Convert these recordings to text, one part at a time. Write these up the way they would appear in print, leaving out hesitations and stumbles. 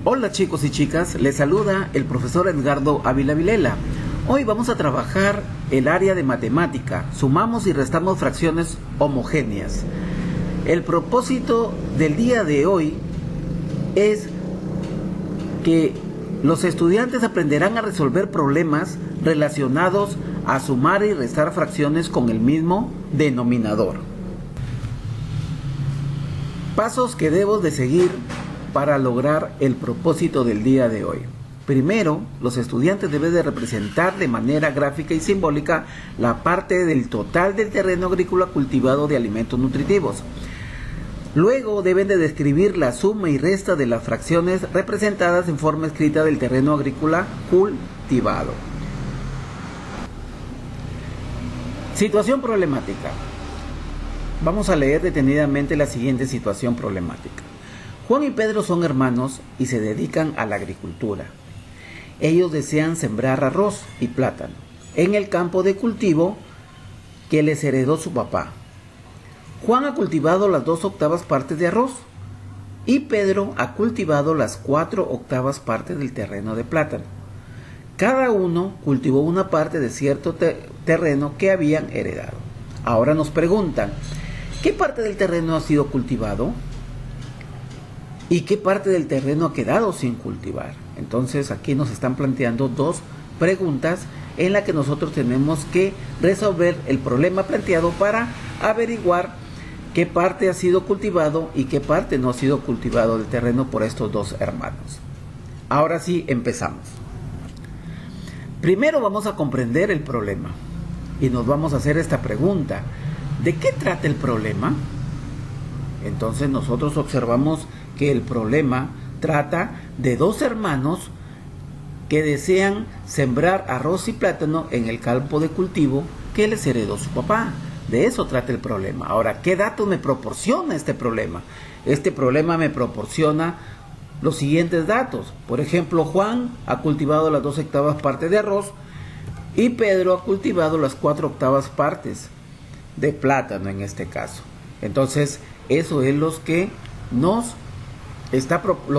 Hola chicos y chicas, les saluda el profesor Edgardo Ávila Vilela. Hoy vamos a trabajar el área de matemática, sumamos y restamos fracciones homogéneas. El propósito del día de hoy es que los estudiantes aprenderán a resolver problemas relacionados a sumar y restar fracciones con el mismo denominador. Pasos que debo de seguir para lograr el propósito del día de hoy. Primero, los estudiantes deben de representar de manera gráfica y simbólica la parte del total del terreno agrícola cultivado de alimentos nutritivos. Luego deben de describir la suma y resta de las fracciones representadas en forma escrita del terreno agrícola cultivado. Situación problemática. Vamos a leer detenidamente la siguiente situación problemática. Juan y Pedro son hermanos y se dedican a la agricultura. Ellos desean sembrar arroz y plátano en el campo de cultivo que les heredó su papá. Juan ha cultivado las 2/8 partes de arroz y Pedro ha cultivado las 4/8 partes del terreno de plátano. Cada uno cultivó una parte de cierto terreno que habían heredado. Ahora nos preguntan, ¿qué parte del terreno ha sido cultivado? ¿Y qué parte del terreno ha quedado sin cultivar? Entonces aquí nos están planteando dos preguntas en las que nosotros tenemos que resolver el problema planteado para averiguar qué parte ha sido cultivado y qué parte no ha sido cultivado del terreno por estos dos hermanos. Ahora sí, empezamos. Primero vamos a comprender el problema y nos vamos a hacer esta pregunta. ¿De qué trata el problema? Entonces nosotros observamos que el problema trata de dos hermanos que desean sembrar arroz y plátano en el campo de cultivo que les heredó su papá. De eso trata el problema. Ahora, ¿qué datos me proporciona este problema? Este problema me proporciona los siguientes datos. Por ejemplo, Juan ha cultivado las 2/8 partes de arroz y Pedro ha cultivado las 4/8 partes de plátano en este caso. Entonces, eso es los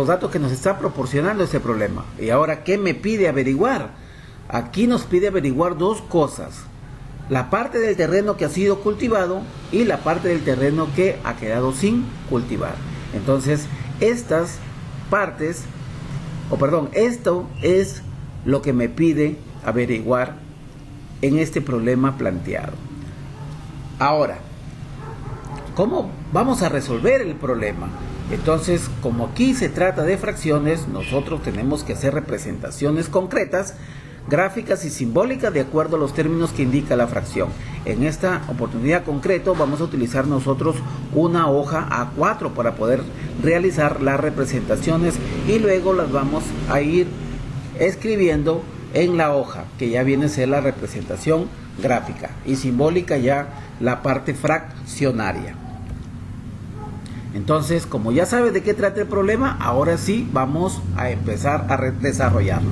datos que nos está proporcionando este problema. Y ahora, ¿qué me pide averiguar? Aquí nos pide averiguar dos cosas. La parte del terreno que ha sido cultivado y la parte del terreno que ha quedado sin cultivar. Entonces, esto es lo que me pide averiguar en este problema planteado. Ahora, ¿cómo vamos a resolver el problema? Entonces, como aquí se trata de fracciones, nosotros tenemos que hacer representaciones concretas, gráficas y simbólicas de acuerdo a los términos que indica la fracción. En esta oportunidad concreta vamos a utilizar nosotros una hoja A4 para poder realizar las representaciones y luego las vamos a ir escribiendo en la hoja, que ya viene a ser la representación gráfica y simbólica ya la parte fraccionaria. Entonces, como ya sabes de qué trata el problema, ahora sí vamos a empezar a desarrollarlo.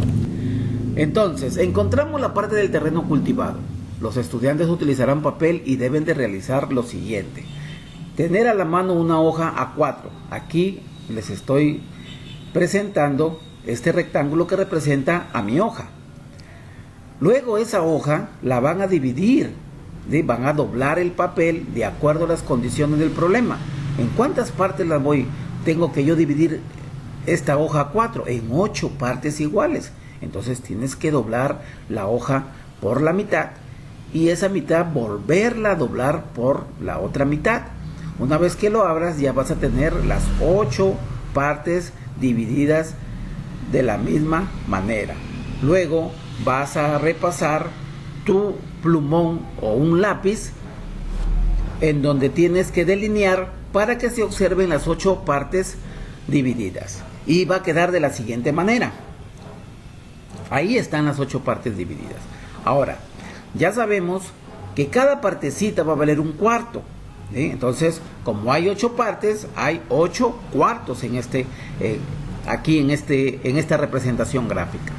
Entonces, encontramos la parte del terreno cultivado. Los estudiantes utilizarán papel y deben de realizar lo siguiente. Tener a la mano una hoja A4. Aquí les estoy presentando este rectángulo que representa a mi hoja. Luego esa hoja la van a dividir, van a doblar el papel de acuerdo a las condiciones del problema. ¿En cuántas partes tengo que yo dividir esta hoja A4? En 8 partes iguales. Entonces tienes que doblar la hoja por la mitad y esa mitad volverla a doblar por la otra mitad. Una vez que lo abras ya vas a tener las 8 partes divididas de la misma manera. Luego vas a repasar tu plumón o un lápiz en donde tienes que delinear para que se observen las 8 partes divididas. Y va a quedar de la siguiente manera. Ahí están las 8 partes divididas. Ahora, ya sabemos que cada partecita va a valer 1/4. ¿Sí? Entonces, como hay 8 partes, hay 8 cuartos en esta representación gráfica.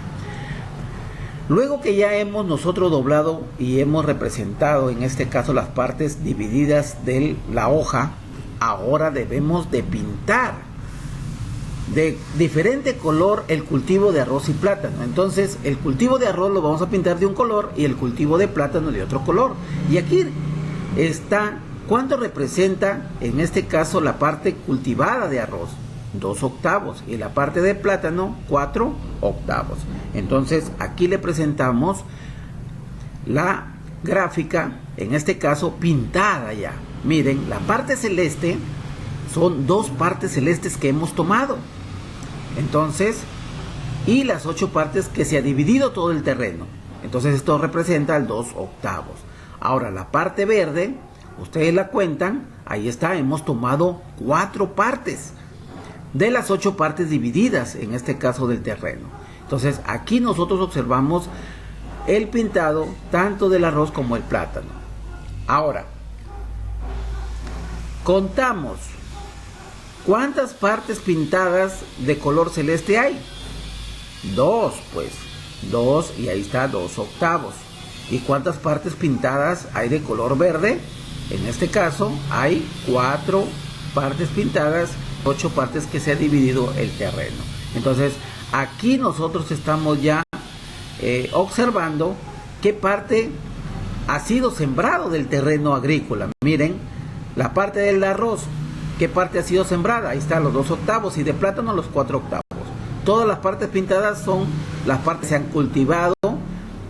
Luego que ya hemos nosotros doblado y hemos representado en este caso las partes divididas de la hoja, ahora debemos de pintar de diferente color el cultivo de arroz y plátano. Entonces el cultivo de arroz lo vamos a pintar de un color y el cultivo de plátano de otro color. Y aquí está cuánto representa en este caso la parte cultivada de arroz, 2 octavos, y la parte de plátano, 4 octavos. Entonces aquí le presentamos la gráfica, en este caso pintada ya. Miren, la parte celeste son 2 partes celestes que hemos tomado. Entonces, y las 8 partes que se ha dividido todo el terreno. Entonces esto representa el 2 octavos. Ahora la parte verde, ustedes la cuentan, ahí está, hemos tomado 4 partes de las 8 partes divididas, en este caso del terreno. Entonces aquí nosotros observamos el pintado tanto del arroz como el plátano. Ahora, contamos ¿cuántas partes pintadas de color celeste hay? 2, pues 2, y ahí está 2 octavos. ¿Y cuántas partes pintadas hay de color verde? En este caso hay 4 partes pintadas, 8 partes que se ha dividido el terreno. Entonces aquí nosotros estamos ya observando qué parte ha sido sembrado del terreno agrícola. Miren, la parte del arroz, ¿qué parte ha sido sembrada? Ahí están los 2 octavos, y de plátano los 4 octavos. Todas las partes pintadas son las partes que se han cultivado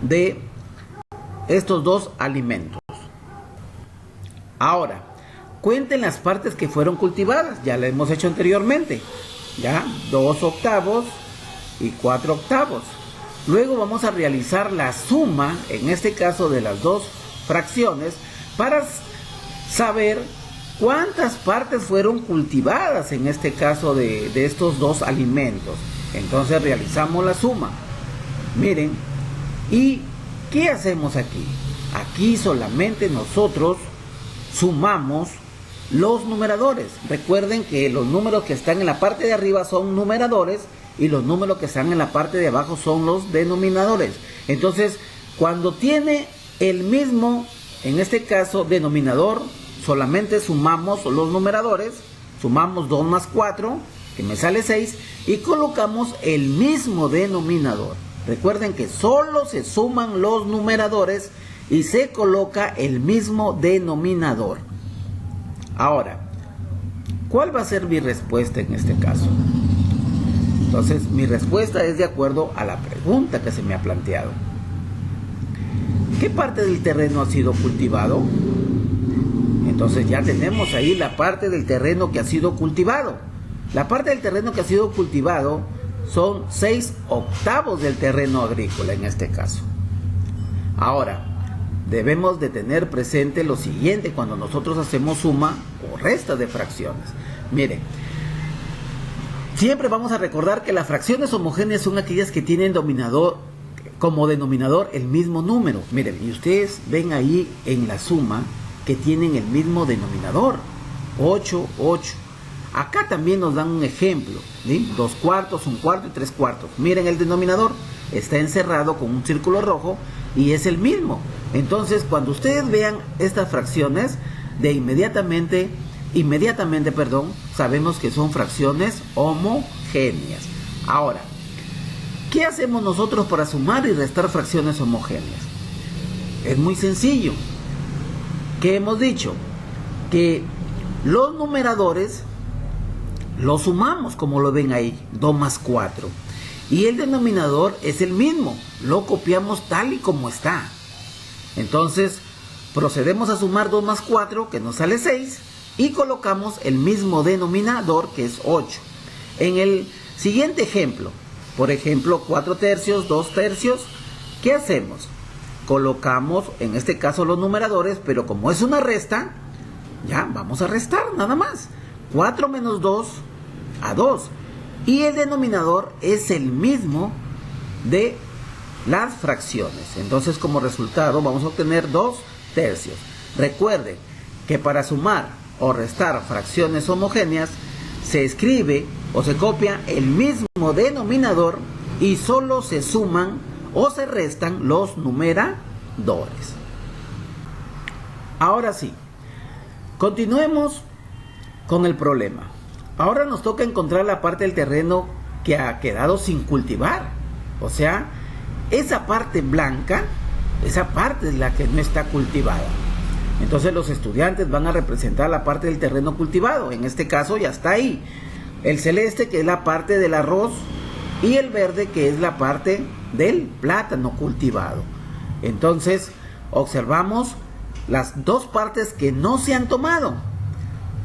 de estos 2 alimentos. Ahora, cuenten las partes que fueron cultivadas, ya lo hemos hecho anteriormente, ya 2 octavos y 4 octavos. Luego vamos a realizar la suma, en este caso de las 2 fracciones, para saber cuántas partes fueron cultivadas en este caso de estos 2 alimentos. Entonces realizamos la suma. Miren, ¿y qué hacemos aquí? Aquí solamente nosotros sumamos los numeradores. Recuerden que los números que están en la parte de arriba son numeradores y los números que están en la parte de abajo son los denominadores. Entonces, cuando tiene el mismo, en este caso, denominador, solamente sumamos los numeradores, sumamos 2 más 4, que me sale 6, y colocamos el mismo denominador. Recuerden que solo se suman los numeradores y se coloca el mismo denominador. Ahora, ¿cuál va a ser mi respuesta en este caso? Entonces, mi respuesta es de acuerdo a la pregunta que se me ha planteado. ¿Qué parte del terreno ha sido cultivado? Entonces ya tenemos ahí la parte del terreno que ha sido cultivado. La parte del terreno que ha sido cultivado son 6 octavos del terreno agrícola en este caso. Ahora, debemos de tener presente lo siguiente cuando nosotros hacemos suma o resta de fracciones. Miren, siempre vamos a recordar que las fracciones homogéneas son aquellas que tienen como denominador el mismo número. Miren, y ustedes ven ahí en la suma que tienen el mismo denominador, 8, 8. Acá también nos dan un ejemplo, ¿sí? 2 cuartos, 1 cuarto y 3 cuartos. Miren el denominador, está encerrado con un círculo rojo y es el mismo. Entonces, cuando ustedes vean estas fracciones, inmediatamente, sabemos que son fracciones homogéneas. Ahora, ¿qué hacemos nosotros para sumar y restar fracciones homogéneas? Es muy sencillo. ¿Qué hemos dicho? Que los numeradores los sumamos, como lo ven ahí, 2 más 4. Y el denominador es el mismo, lo copiamos tal y como está. Entonces, procedemos a sumar 2 más 4, que nos sale 6, y colocamos el mismo denominador, que es 8. En el siguiente ejemplo, por ejemplo, 4 tercios, 2 tercios, ¿qué hacemos? Colocamos, en este caso, los numeradores, pero como es una resta, ya vamos a restar nada más. 4 menos 2 a 2. Y el denominador es el mismo de las fracciones. Entonces, como resultado, vamos a obtener 2 tercios. Recuerden que para sumar o restar fracciones homogéneas, se escribe o se copia el mismo denominador y solo se suman o se restan los numeradores. Ahora sí, continuemos con el problema. Ahora nos toca encontrar la parte del terreno que ha quedado sin cultivar. O sea, esa parte blanca, esa parte es la que no está cultivada. Entonces los estudiantes van a representar la parte del terreno cultivado. En este caso ya está ahí. El celeste, que es la parte del arroz, y el verde, que es la parte del plátano cultivado. Entonces observamos las dos partes que no se han tomado.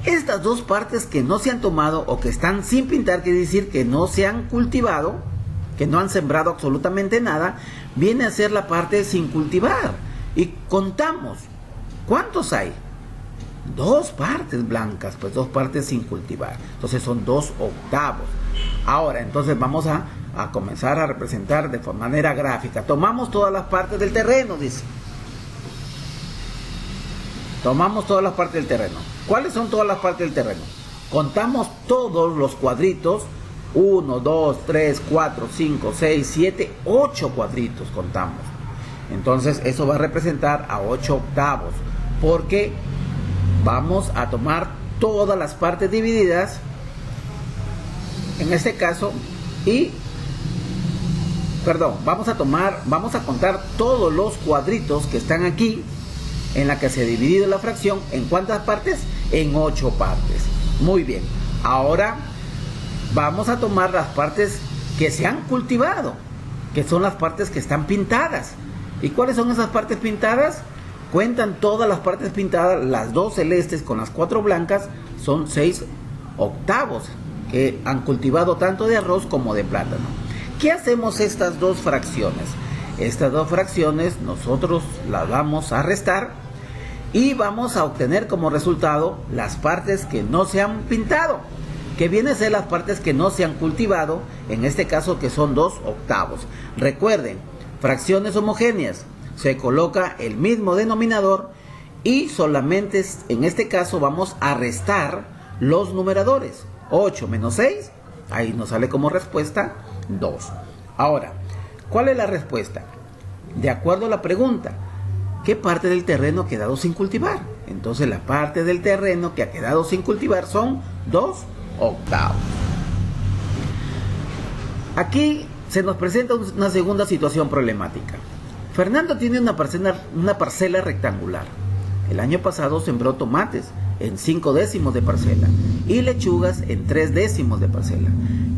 Estas dos partes que no se han tomado o que están sin pintar, quiere decir que no se han cultivado, que no han sembrado absolutamente nada, viene a ser la parte sin cultivar. Y contamos, ¿cuántos hay? Dos partes blancas, pues dos partes sin cultivar. Entonces son 2/8. Ahora, entonces vamos a comenzar a representar de manera gráfica. Tomamos todas las partes del terreno, dice. Tomamos todas las partes del terreno. ¿Cuáles son todas las partes del terreno? Contamos todos los cuadritos. 1, 2, 3, 4, 5, 6, 7, 8 cuadritos contamos. Entonces eso va a representar a 8/8. Porque vamos a tomar todas las partes divididas, en este caso, vamos a contar todos los cuadritos que están aquí, en la que se ha dividido la fracción. ¿En cuántas partes? En 8 partes. Muy bien. Ahora vamos a tomar las partes que se han cultivado, que son las partes que están pintadas. ¿Y cuáles son esas partes pintadas? Cuentan todas las partes pintadas, las 2 celestes con las 4 blancas, son 6/8 que han cultivado tanto de arroz como de plátano. ¿Qué hacemos estas dos fracciones? Estas dos fracciones nosotros las vamos a restar y vamos a obtener como resultado las partes que no se han pintado, que vienen a ser las partes que no se han cultivado, en este caso que son 2/8. Recuerden, fracciones homogéneas, se coloca el mismo denominador y solamente en este caso vamos a restar los numeradores. 8 menos 6, ahí nos sale como respuesta 2. Ahora, ¿cuál es la respuesta? De acuerdo a la pregunta, ¿qué parte del terreno ha quedado sin cultivar? Entonces la parte del terreno que ha quedado sin cultivar son 2/8. Aquí se nos presenta una segunda situación problemática. Fernando tiene una parcela rectangular. El año pasado sembró tomates en 5/10 de parcela y lechugas en 3/10 de parcela.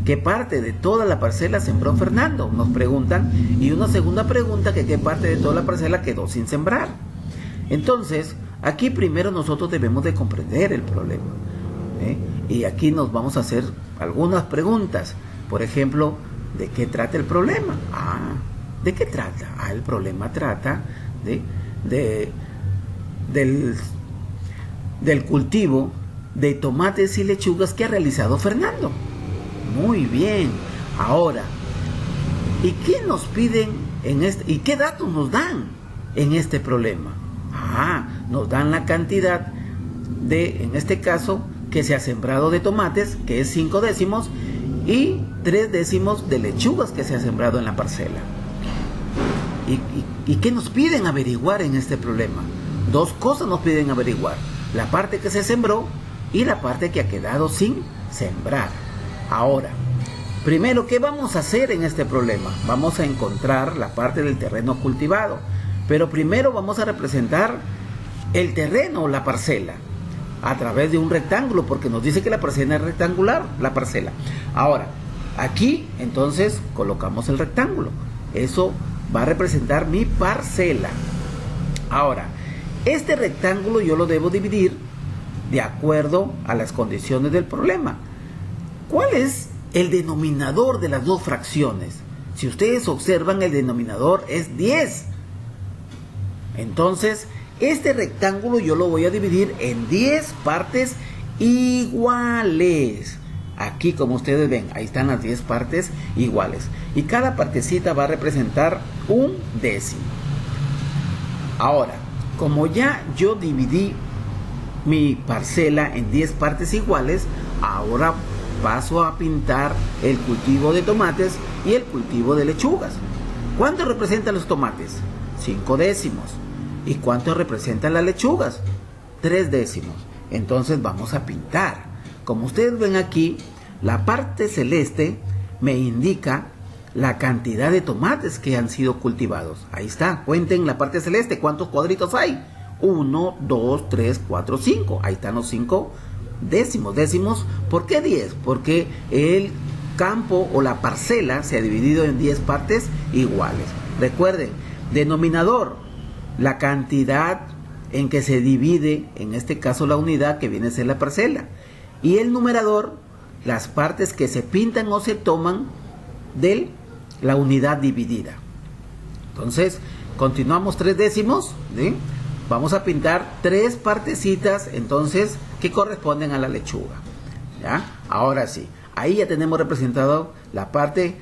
¿Qué parte de toda la parcela sembró Fernando? Nos preguntan. Y una segunda pregunta, que qué parte de toda la parcela quedó sin sembrar. Entonces, aquí primero nosotros debemos de comprender el problema, y aquí nos vamos a hacer algunas preguntas. Por ejemplo, ¿de qué trata el problema? ¿De qué trata? El problema trata del cultivo de tomates y lechugas que ha realizado Fernando. Muy bien. Ahora, ¿y qué nos piden y qué datos nos dan en este problema? Nos dan la cantidad en este caso, que se ha sembrado de tomates, que es 5/10, y 3/10 de lechugas que se ha sembrado en la parcela. ¿Y qué nos piden averiguar en este problema? Dos cosas nos piden averiguar: la parte que se sembró y la parte que ha quedado sin sembrar. Ahora, primero, ¿qué vamos a hacer en este problema? Vamos a encontrar la parte del terreno cultivado, pero primero vamos a representar el terreno o la parcela a través de un rectángulo, porque nos dice que la parcela es rectangular, la parcela. Ahora, aquí entonces colocamos el rectángulo. Eso va a representar mi parcela. Ahora, este rectángulo yo lo debo dividir de acuerdo a las condiciones del problema. ¿Cuál es el denominador de las dos fracciones? Si ustedes observan, el denominador es 10. Entonces, este rectángulo yo lo voy a dividir en 10 partes iguales. Aquí, como ustedes ven, ahí están las 10 partes iguales. Y cada partecita va a representar 1/10. Ahora, como ya yo dividí mi parcela en 10 partes iguales, ahora paso a pintar el cultivo de tomates y el cultivo de lechugas. ¿Cuánto representan los tomates? 5/10. ¿Y cuánto representan las lechugas? 3/10. Entonces vamos a pintar. como ustedes ven aquí, la parte celeste me indica la cantidad de tomates que han sido cultivados. Ahí está, cuenten la parte celeste, ¿cuántos cuadritos hay? 1, 2, 3, 4, 5. Ahí están los 5 décimos. Décimos, ¿por qué 10? Porque el campo o la parcela se ha dividido en 10 partes iguales. Recuerden, denominador, la cantidad en que se divide, en este caso la unidad que viene a ser la parcela. Y el numerador, las partes que se pintan o se toman de la unidad dividida. Entonces, continuamos 3 décimos, ¿sí? Vamos a pintar 3 partecitas, entonces, que corresponden a la lechuga. ¿Ya? Ahora sí, ahí ya tenemos representado la parte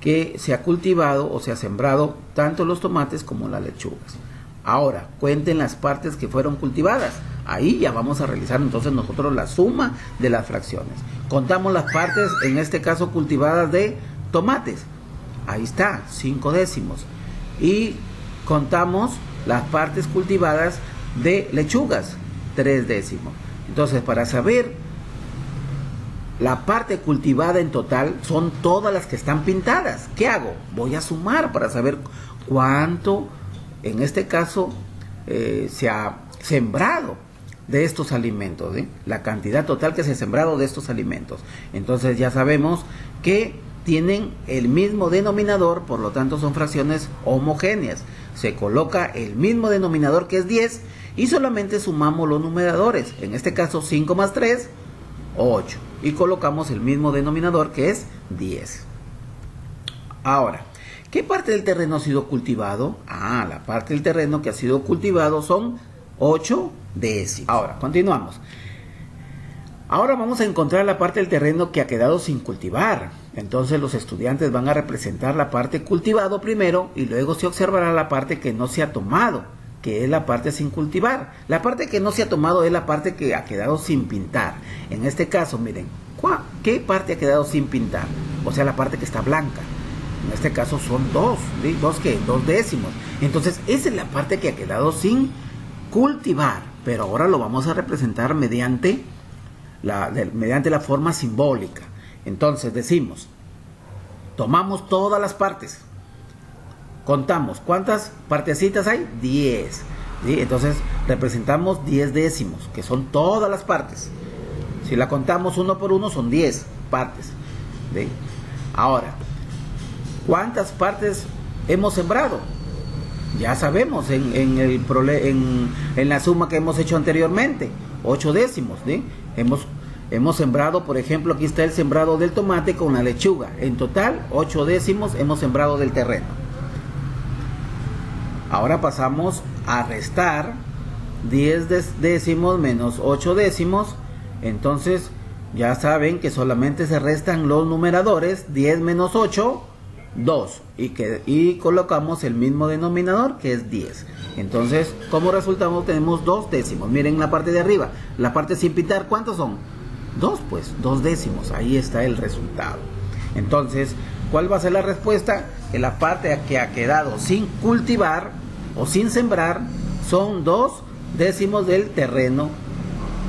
que se ha cultivado o se ha sembrado tanto los tomates como las lechugas. Ahora, cuenten las partes que fueron cultivadas. Ahí ya vamos a realizar entonces nosotros la suma de las fracciones. Contamos las partes, en este caso cultivadas de tomates. Ahí está, 5 décimos. Y contamos las partes cultivadas de lechugas, 3 décimos. Entonces, para saber la parte cultivada en total, son todas las que están pintadas. ¿Qué hago? Voy a sumar para saber cuánto, en este caso, se ha sembrado de estos alimentos, ¿sí? La cantidad total que se ha sembrado de estos alimentos. Entonces ya sabemos que tienen el mismo denominador, por lo tanto son fracciones homogéneas. Se coloca el mismo denominador, que es 10, y solamente sumamos los numeradores. En este caso 5 más 3, 8. Y colocamos el mismo denominador, que es 10. Ahora, ¿qué parte del terreno ha sido cultivado? La parte del terreno que ha sido cultivado son 8 décimos. Ahora, continuamos. Ahora vamos a encontrar la parte del terreno que ha quedado sin cultivar. Entonces los estudiantes van a representar la parte cultivado primero y luego se observará la parte que no se ha tomado, que es la parte sin cultivar. La parte que no se ha tomado es la parte que ha quedado sin pintar. En este caso, miren, ¿qué parte ha quedado sin pintar? O sea, la parte que está blanca. En este caso son 2, ¿sí? ¿2 décimos? Entonces esa es la parte que ha quedado sin cultivar. Pero ahora lo vamos a representar mediante la forma simbólica. Entonces decimos, tomamos todas las partes, contamos, ¿cuántas partecitas hay? 10, ¿sí? Entonces representamos 10 décimos, que son todas las partes. Si la contamos uno por uno, son 10 partes, ¿sí? Ahora, ¿cuántas partes hemos sembrado? Ya sabemos en la suma que hemos hecho anteriormente, 8 décimos, ¿sí? Hemos sembrado, por ejemplo, aquí está el sembrado del tomate con la lechuga. En total, 8 décimos hemos sembrado del terreno. Ahora pasamos a restar 10 décimos menos 8 décimos. Entonces, ya saben que solamente se restan los numeradores. 10 menos 8, 2. Y colocamos el mismo denominador, que es 10. Entonces, como resultado tenemos 2 décimos. Miren la parte de arriba, la parte sin pintar, ¿cuántos son? 2, pues, 2 décimos. Ahí está el resultado. Entonces, ¿cuál va a ser la respuesta? Que la parte que ha quedado sin cultivar o sin sembrar son 2 décimos del terreno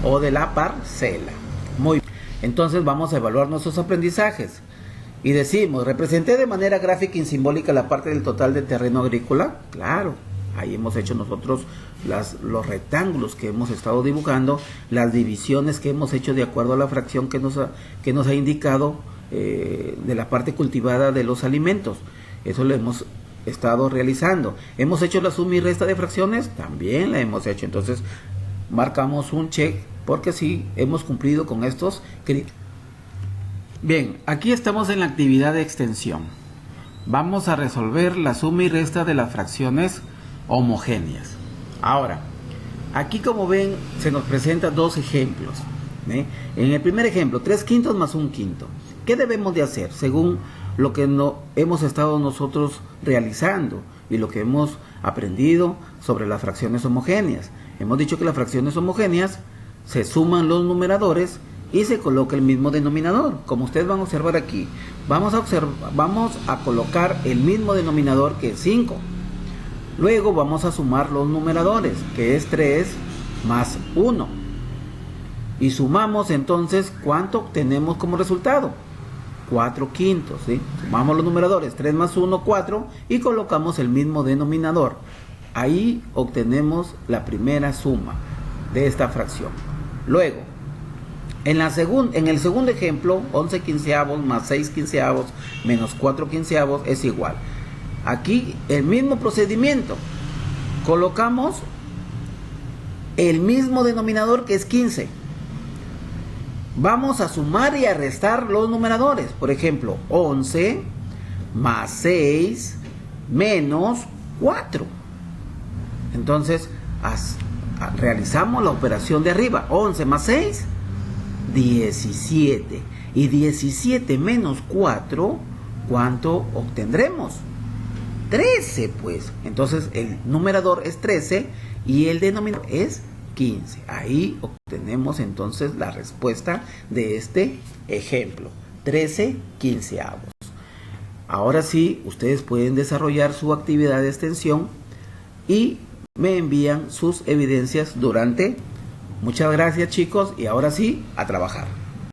o de la parcela. Muy bien. Entonces vamos a evaluar nuestros aprendizajes. Y decimos, ¿representé de manera gráfica y simbólica la parte del total del terreno agrícola? Claro. Ahí hemos hecho nosotros los rectángulos que hemos estado dibujando, las divisiones que hemos hecho de acuerdo a la fracción que nos ha indicado de la parte cultivada de los alimentos. Eso lo hemos estado realizando. ¿Hemos hecho la suma y resta de fracciones? También la hemos hecho. Entonces marcamos un check porque sí hemos cumplido con estos criterios. Bien, aquí estamos en la actividad de extensión. Vamos a resolver la suma y resta de las fracciones homogéneas. Ahora, aquí como ven se nos presentan 2 ejemplos. En el primer ejemplo, 3/5 más 1/5. ¿Qué debemos de hacer? Según lo que hemos estado nosotros realizando y lo que hemos aprendido sobre las fracciones homogéneas. Hemos dicho que las fracciones homogéneas se suman los numeradores y se coloca el mismo denominador. Como ustedes van a observar aquí, vamos a colocar el mismo denominador, que es 5. Luego vamos a sumar los numeradores, que es 3 más 1. y sumamos entonces cuánto obtenemos como resultado. 4/5, ¿sí? Sumamos los numeradores, 3 más 1, 4, y colocamos el mismo denominador. Ahí obtenemos la primera suma de esta fracción. Luego, en el segundo ejemplo, 11/15 más 6/15 menos 4/15 es igual. Aquí el mismo procedimiento. Colocamos el mismo denominador, que es 15. Vamos a sumar y a restar los numeradores. Por ejemplo, 11 más 6 menos 4. Entonces, realizamos la operación de arriba. 11 más 6, 17. Y 17 menos 4, ¿cuánto obtendremos? 13, pues. Entonces, el numerador es 13 y el denominador es 15. Ahí obtenemos entonces la respuesta de este ejemplo. 13/15. Ahora sí, ustedes pueden desarrollar su actividad de extensión y me envían sus evidencias durante. Muchas gracias, chicos, y ahora sí, a trabajar.